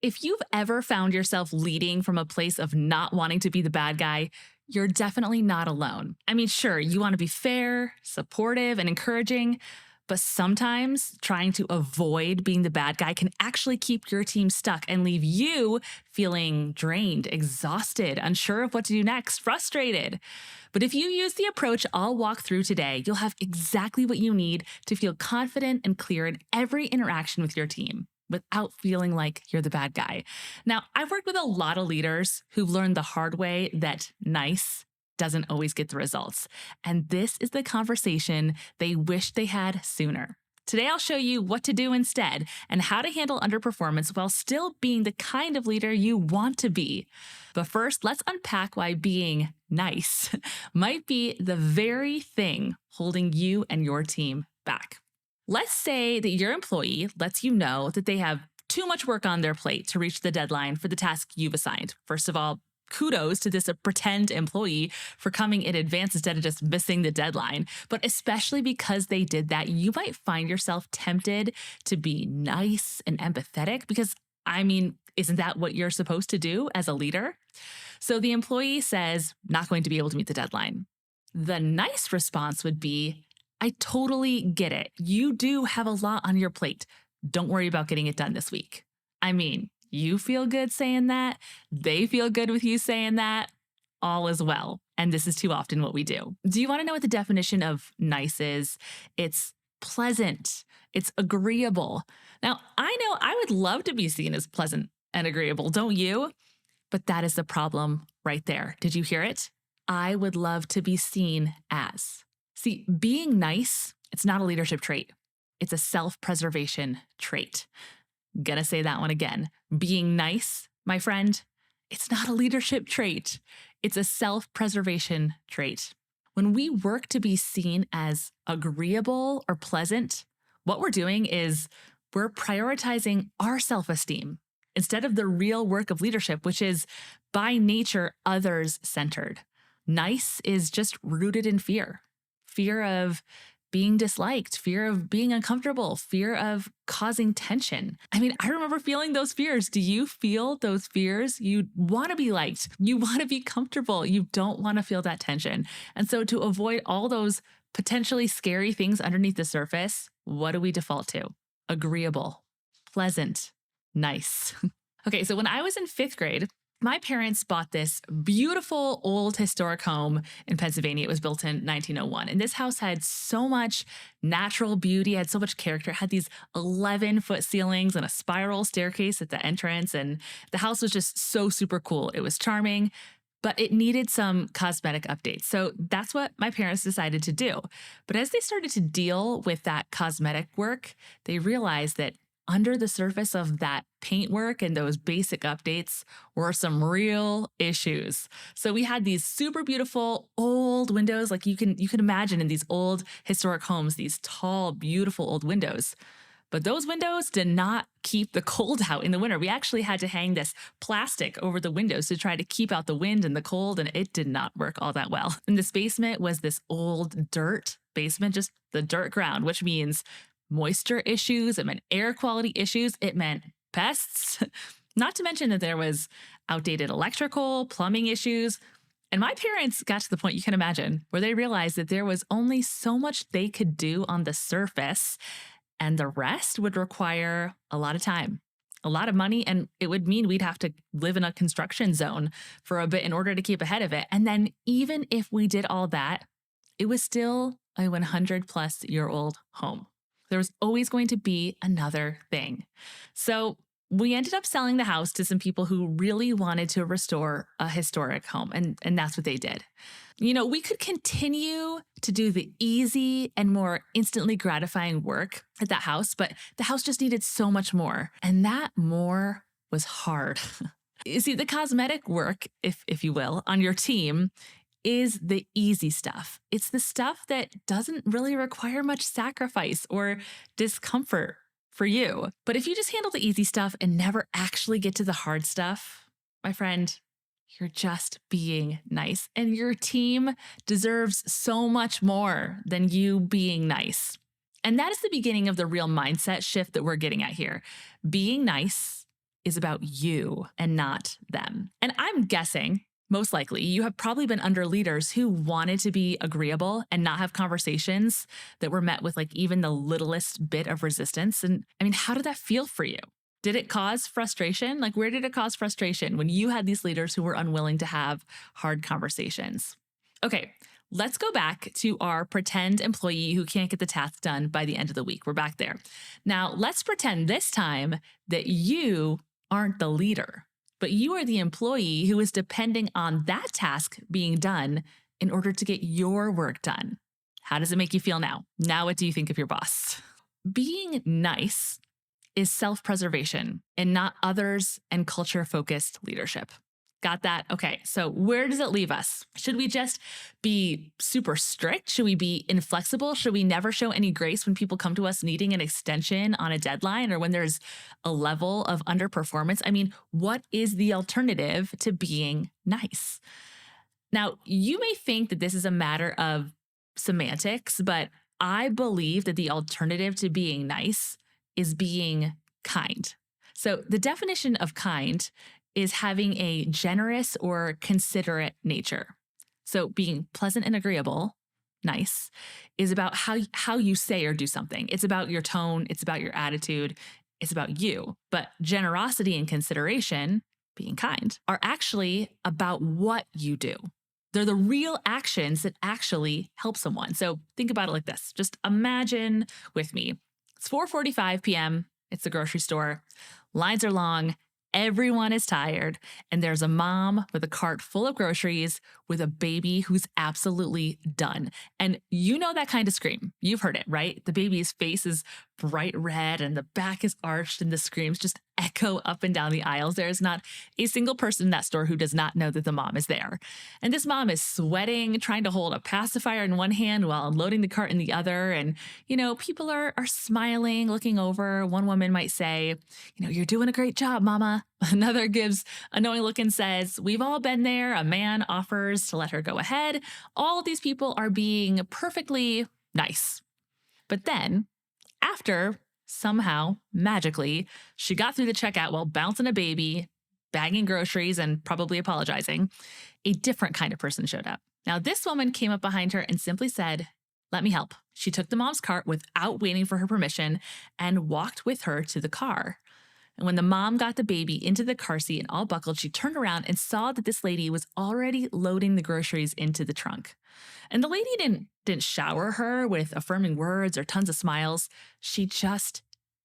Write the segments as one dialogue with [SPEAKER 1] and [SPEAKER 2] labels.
[SPEAKER 1] If you've ever found yourself leading from a place of not wanting to be the bad guy, you're definitely not alone. I mean, sure, you want to be fair, supportive, and encouraging, but sometimes trying to avoid being the bad guy can actually keep your team stuck and leave you feeling drained, exhausted, unsure of what to do next, frustrated. But if you use the approach I'll walk through today, you'll have exactly what you need to feel confident and clear in every interaction with your team without feeling like you're the bad guy. Now, I've worked with a lot of leaders who've learned the hard way that nice doesn't always get the results. And this is the conversation they wish they had sooner. Today, I'll show you what to do instead and how to handle underperformance while still being the kind of leader you want to be. But first, let's unpack why being nice might be the very thing holding you and your team back. Let's say that your employee lets you know that they have too much work on their plate to reach the deadline for the task you've assigned. First of all, kudos to this pretend employee for coming in advance instead of just missing the deadline. But especially because they did that, you might find yourself tempted to be nice and empathetic because, I mean, isn't that what you're supposed to do as a leader? So the employee says, not going to be able to meet the deadline. The nice response would be, I totally get it. You do have a lot on your plate. Don't worry about getting it done this week. I mean, you feel good saying that. They feel good with you saying that. All is well. And this is too often what we do. Do you want to know what the definition of nice is? It's pleasant. It's agreeable. Now, I know I would love to be seen as pleasant and agreeable, don't you? But that is the problem right there. Did you hear it? I would love to be seen as. See, being nice, it's not a leadership trait. It's a self-preservation trait. Gonna say that one again. Being nice, my friend, it's not a leadership trait. It's a self-preservation trait. When we work to be seen as agreeable or pleasant, what we're doing is we're prioritizing our self-esteem instead of the real work of leadership, which is by nature others-centered. Nice is just rooted in fear. Fear of being disliked, fear of being uncomfortable, fear of causing tension. I mean, I remember feeling those fears. Do you feel those fears? You want to be liked. You want to be comfortable. You don't want to feel that tension. And so to avoid all those potentially scary things underneath the surface, what do we default to? Agreeable, pleasant, nice. Okay, so when I was in fifth grade, my parents bought this beautiful old historic home in Pennsylvania. It was built in 1901. And this house had so much natural beauty, had so much character. It had these 11-foot ceilings and a spiral staircase at the entrance. And the house was just so super cool. It was charming, but it needed some cosmetic updates. So that's what my parents decided to do. But as they started to deal with that cosmetic work, they realized that under the surface of that paintwork and those basic updates were some real issues. So we had these super beautiful old windows, like you can imagine in these old historic homes, these tall, beautiful old windows. But those windows did not keep the cold out in the winter. We actually had to hang this plastic over the windows to try to keep out the wind and the cold, and it did not work all that well. And this basement was this old dirt basement, just the dirt ground, which means moisture issues, it meant air quality issues, it meant pests, not to mention that there was outdated electrical, plumbing issues. And my parents got to the point you can imagine where they realized that there was only so much they could do on the surface, and the rest would require a lot of time, a lot of money, and it would mean we'd have to live in a construction zone for a bit in order to keep ahead of it. And then even if we did all that, it was still a 100-plus-year-old home. There was always going to be another thing. So we ended up selling the house to some people who really wanted to restore a historic home, and that's what they did. You know, we could continue to do the easy and more instantly gratifying work at that house, but the house just needed so much more, and that more was hard. You see, the cosmetic work, if you will, on your team is the easy stuff. It's the stuff that doesn't really require much sacrifice or discomfort for you. But if you just handle the easy stuff and never actually get to the hard stuff, my friend, you're just being nice. And your team deserves so much more than you being nice. And that is the beginning of the real mindset shift that we're getting at here. Being nice is about you and not them. And I'm guessing, most likely, you have probably been under leaders who wanted to be agreeable and not have conversations that were met with like even the littlest bit of resistance. And I mean, how did that feel for you? Did it cause frustration? Like, where did it cause frustration when you had these leaders who were unwilling to have hard conversations? Okay, let's go back to our pretend employee who can't get the task done by the end of the week. We're back there. Now, let's pretend this time that you aren't the leader, but you are the employee who is depending on that task being done in order to get your work done. How does it make you feel now? Now, what do you think of your boss? Being nice is self-preservation and not others and culture-focused leadership. Got that? Okay, so where does it leave us? Should we just be super strict? Should we be inflexible? Should we never show any grace when people come to us needing an extension on a deadline or when there's a level of underperformance? I mean, what is the alternative to being nice? Now, you may think that this is a matter of semantics, but I believe that the alternative to being nice is being kind. So, the definition of kind is having a generous or considerate nature. So, being pleasant and agreeable, nice, is about how you say or do something. It's about your tone, it's about your attitude, it's about you. But generosity and consideration, being kind, are actually about what you do. They're the real actions that actually help someone. So think about it like this. Just imagine with me. It's 4:45 p.m. It's the grocery store. Lines are long. Everyone is tired. And there's a mom with a cart full of groceries with a baby who's absolutely done. And you know that kind of scream. You've heard it, right? The baby's face is bright red and the back is arched and the screams just echo up and down the aisles. There is not a single person in that store who does not know that the mom is there. And this mom is sweating, trying to hold a pacifier in one hand while unloading the cart in the other. And, people are smiling, looking over. One woman might say, you're doing a great job, mama. Another gives a knowing look and says, we've all been there. A man offers to let her go ahead. All of these people are being perfectly nice. But then, after somehow, magically, she got through the checkout while bouncing a baby, bagging groceries, and probably apologizing, a different kind of person showed up. Now, this woman came up behind her and simply said, let me help. She took the mom's cart without waiting for her permission and walked with her to the car. And when the mom got the baby into the car seat and all buckled, she turned around and saw that this lady was already loading the groceries into the trunk. And the lady didn't shower her with affirming words or tons of smiles. She just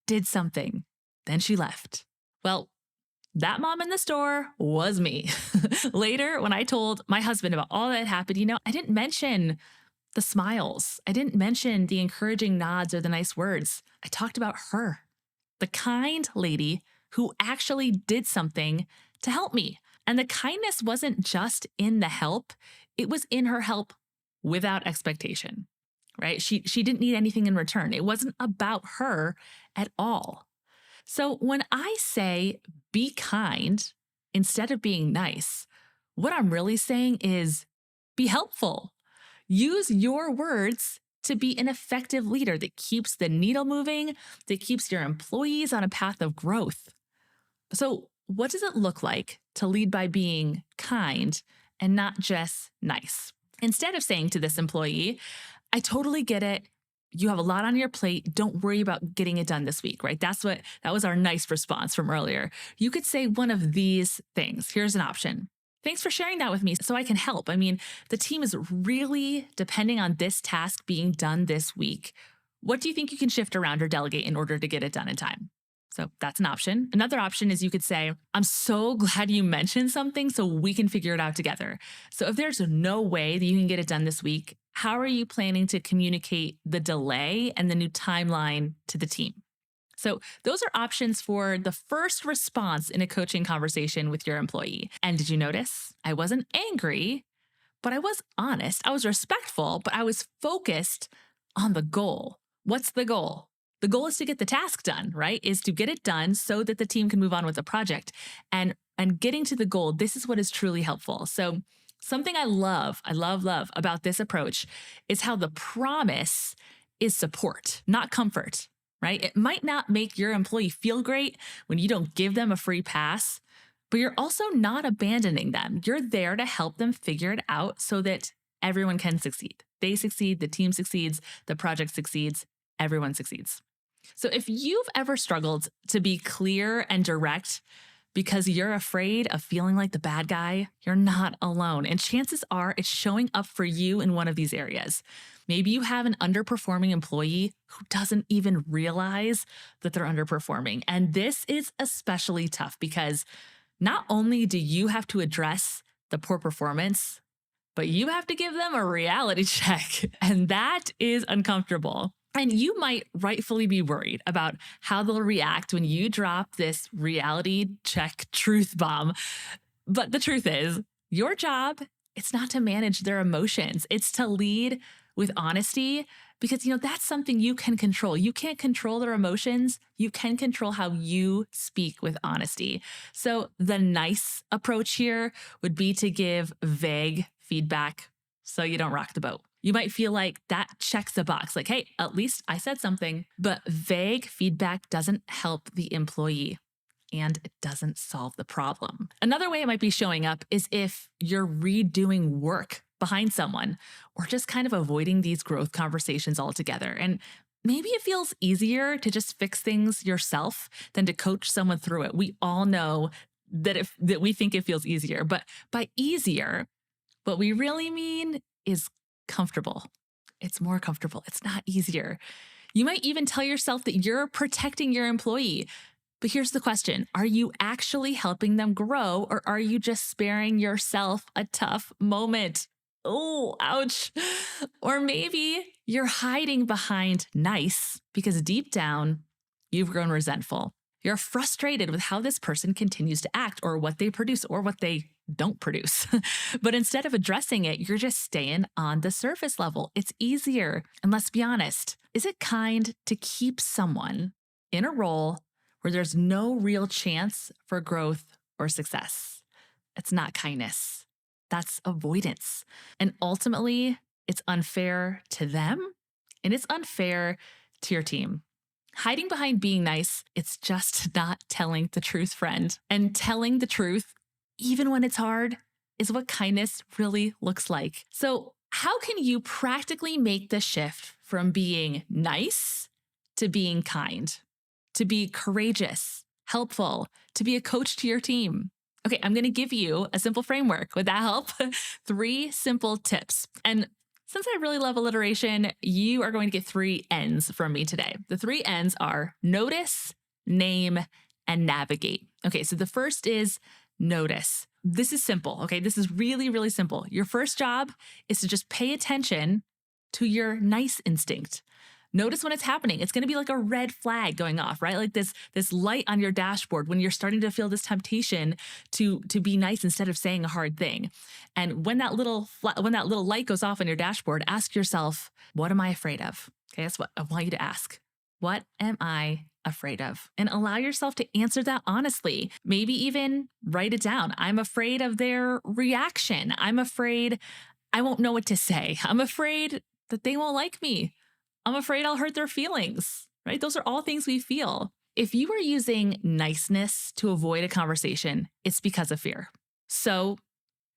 [SPEAKER 1] did something. Then she left. Well, that mom in the store was me. Later, when I told my husband about all that happened, I didn't mention the smiles. I didn't mention the encouraging nods or the nice words. I talked about her, the kind lady who actually did something to help me. And the kindness wasn't just in the help, it was in her help without expectation, right? She didn't need anything in return. It wasn't about her at all. So when I say be kind instead of being nice, what I'm really saying is be helpful. Use your words to be an effective leader that keeps the needle moving, that keeps your employees on a path of growth. So, what does it look like to lead by being kind and not just nice? Instead of saying to this employee, I totally get it. You have a lot on your plate. Don't worry about getting it done this week, right? That was our nice response from earlier. You could say one of these things. Here's an option. Thanks for sharing that with me so I can help. I mean, the team is really depending on this task being done this week. What do you think you can shift around or delegate in order to get it done in time? So that's an option. Another option is you could say, I'm so glad you mentioned something so we can figure it out together. So if there's no way that you can get it done this week, how are you planning to communicate the delay and the new timeline to the team? So those are options for the first response in a coaching conversation with your employee. And did you notice? I wasn't angry, but I was honest. I was respectful, but I was focused on the goal. What's the goal? The goal is to get the task done, right? Is to get it done so that the team can move on with the project. And getting to the goal, this is what is truly helpful. So something I love about this approach is how the promise is support, not comfort. right? It might not make your employee feel great when you don't give them a free pass, but you're also not abandoning them. You're there to help them figure it out so that everyone can succeed. They succeed, the team succeeds, the project succeeds, everyone succeeds. So if you've ever struggled to be clear and direct because you're afraid of feeling like the bad guy, you're not alone. And chances are it's showing up for you in one of these areas. Maybe you have an underperforming employee who doesn't even realize that they're underperforming. And this is especially tough because not only do you have to address the poor performance, but you have to give them a reality check. And that is uncomfortable. And you might rightfully be worried about how they'll react when you drop this reality check truth bomb. But the truth is, your job, it's not to manage their emotions. It's to lead with honesty because, that's something you can control. You can't control their emotions. You can control how you speak with honesty. So the nice approach here would be to give vague feedback so you don't rock the boat. You might feel like that checks a box, like, hey, at least I said something. But vague feedback doesn't help the employee and it doesn't solve the problem. Another way it might be showing up is if you're redoing work behind someone or just kind of avoiding these growth conversations altogether. And maybe it feels easier to just fix things yourself than to coach someone through it. We all know that we think it feels easier, but by easier, what we really mean is comfortable. It's more comfortable. It's not easier. You might even tell yourself that you're protecting your employee. But here's the question. Are you actually helping them grow or are you just sparing yourself a tough moment? Oh, ouch. Or maybe you're hiding behind nice because deep down, you've grown resentful. You're frustrated with how this person continues to act or what they produce or what they don't produce. But instead of addressing it, you're just staying on the surface level. It's easier. And let's be honest, is it kind to keep someone in a role where there's no real chance for growth or success? It's not kindness. That's avoidance. And ultimately, it's unfair to them and it's unfair to your team. Hiding behind being nice, it's just not telling the truth, friend. And telling the truth, even when it's hard, is what kindness really looks like. So, how can you practically make the shift from being nice to being kind, to be courageous, helpful, to be a coach to your team? Okay, I'm going to give you a simple framework. Would that help? 3 simple tips. And since I really love alliteration, you are going to get 3 N's from me today. The 3 N's are notice, name, and navigate. Okay, so the first is notice. This is simple, okay? This is really, really simple. Your first job is to just pay attention to your nice instinct. Notice when it's happening. It's going to be like a red flag going off, right? Like this light on your dashboard when you're starting to feel this temptation to be nice instead of saying a hard thing. And when that little light goes off on your dashboard, ask yourself, what am I afraid of? Okay, that's what I want you to ask. What am I afraid of? And allow yourself to answer that honestly. Maybe even write it down. I'm afraid of their reaction. I'm afraid I won't know what to say. I'm afraid that they won't like me. I'm afraid I'll hurt their feelings, right? Those are all things we feel. If you are using niceness to avoid a conversation, it's because of fear. So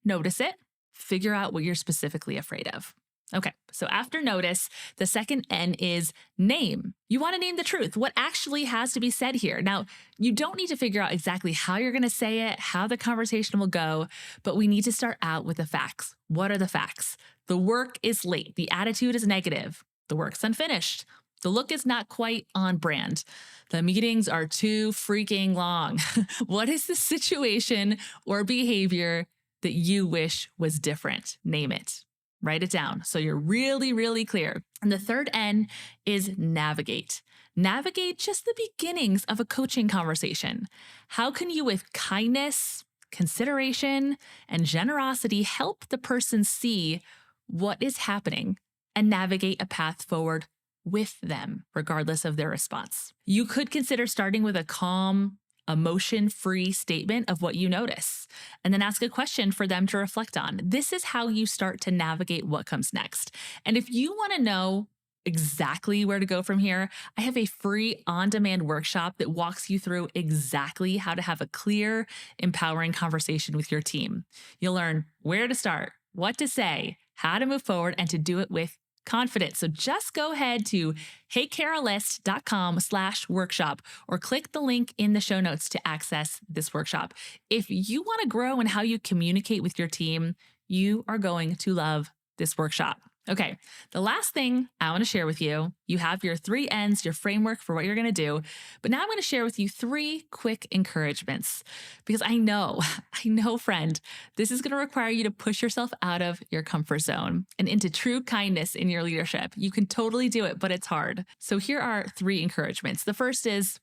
[SPEAKER 1] notice it, figure out what you're specifically afraid of. Okay, so after notice, the second N is name. You want to name the truth, what actually has to be said here. Now, you don't need to figure out exactly how you're going to say it, how the conversation will go, but we need to start out with the facts. What are the facts? The work is late. The attitude is negative. The work's unfinished. The look is not quite on brand. The meetings are too freaking long. What is the situation or behavior that you wish was different? Name it. Write it down so you're really, really clear. And the third N is navigate. Navigate just the beginnings of a coaching conversation. How can you, with kindness, consideration, and generosity, help the person see what is happening and navigate a path forward with them, regardless of their response? You could consider starting with a calm, emotion-free statement of what you notice, and then ask a question for them to reflect on. This is how you start to navigate what comes next. And if you want to know exactly where to go from here, I have a free on demand workshop that walks you through exactly how to have a clear, empowering conversation with your team. You'll learn where to start, what to say, how to move forward, and to do it with confidence. So just go ahead to heycarolist.com/workshop or click the link in the show notes to access this workshop. If you want to grow in how you communicate with your team, you are going to love this workshop. Okay, the last thing I want to share with you, you have your 3 N's, your framework for what you're going to do. But now I'm going to share with you 3 quick encouragements because I know, I know, friend, this is going to require you to push yourself out of your comfort zone and into true kindness in your leadership. You can totally do it, but it's hard. So here are 3 encouragements. The first is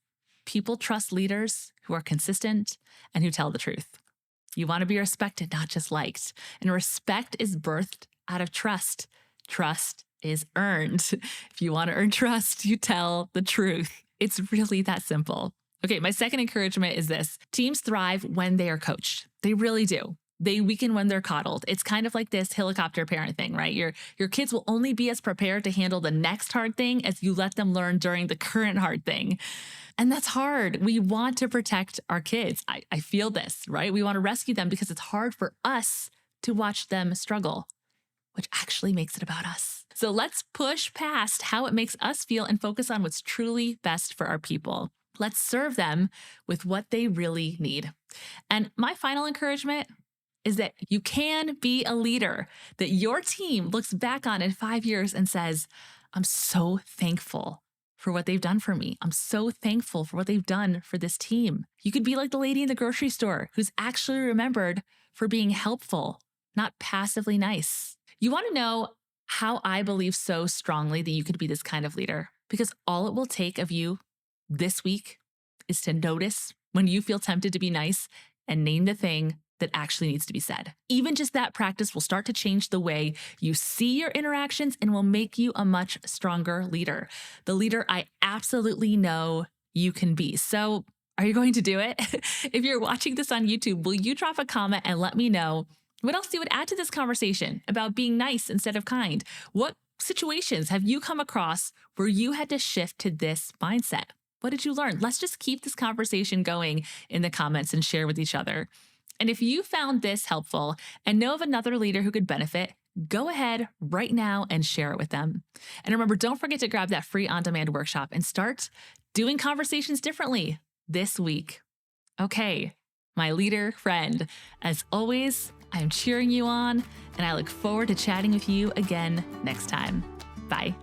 [SPEAKER 1] people trust leaders who are consistent and who tell the truth. You want to be respected, not just liked. And respect is birthed out of trust. Trust is earned. If you want to earn trust, you tell the truth. It's really that simple. Okay, my second encouragement is this. Teams thrive when they are coached. They really do. They weaken when they're coddled. It's kind of like this helicopter parent thing, right? Your kids will only be as prepared to handle the next hard thing as you let them learn during the current hard thing. And that's hard. We want to protect our kids. I feel this, right? We want to rescue them because it's hard for us to watch them struggle, which actually makes it about us. So let's push past how it makes us feel and focus on what's truly best for our people. Let's serve them with what they really need. And my final encouragement is that you can be a leader that your team looks back on in 5 years and says, I'm so thankful for what they've done for me. I'm so thankful for what they've done for this team. You could be like the lady in the grocery store who's actually remembered for being helpful, not passively nice. You want to know how I believe so strongly that you could be this kind of leader? Because all it will take of you this week is to notice when you feel tempted to be nice and name the thing that actually needs to be said. Even just that practice will start to change the way you see your interactions and will make you a much stronger leader. The leader I absolutely know you can be. So, are you going to do it? If you're watching this on YouTube, will you drop a comment and let me know what else you would add to this conversation about being nice instead of kind? What situations have you come across where you had to shift to this mindset? What did you learn? Let's just keep this conversation going in the comments and share with each other. And if you found this helpful and know of another leader who could benefit, go ahead right now and share it with them. And remember, don't forget to grab that free on-demand workshop and start doing conversations differently this week. Okay, my leader friend, as always, I'm cheering you on, and I look forward to chatting with you again next time. Bye.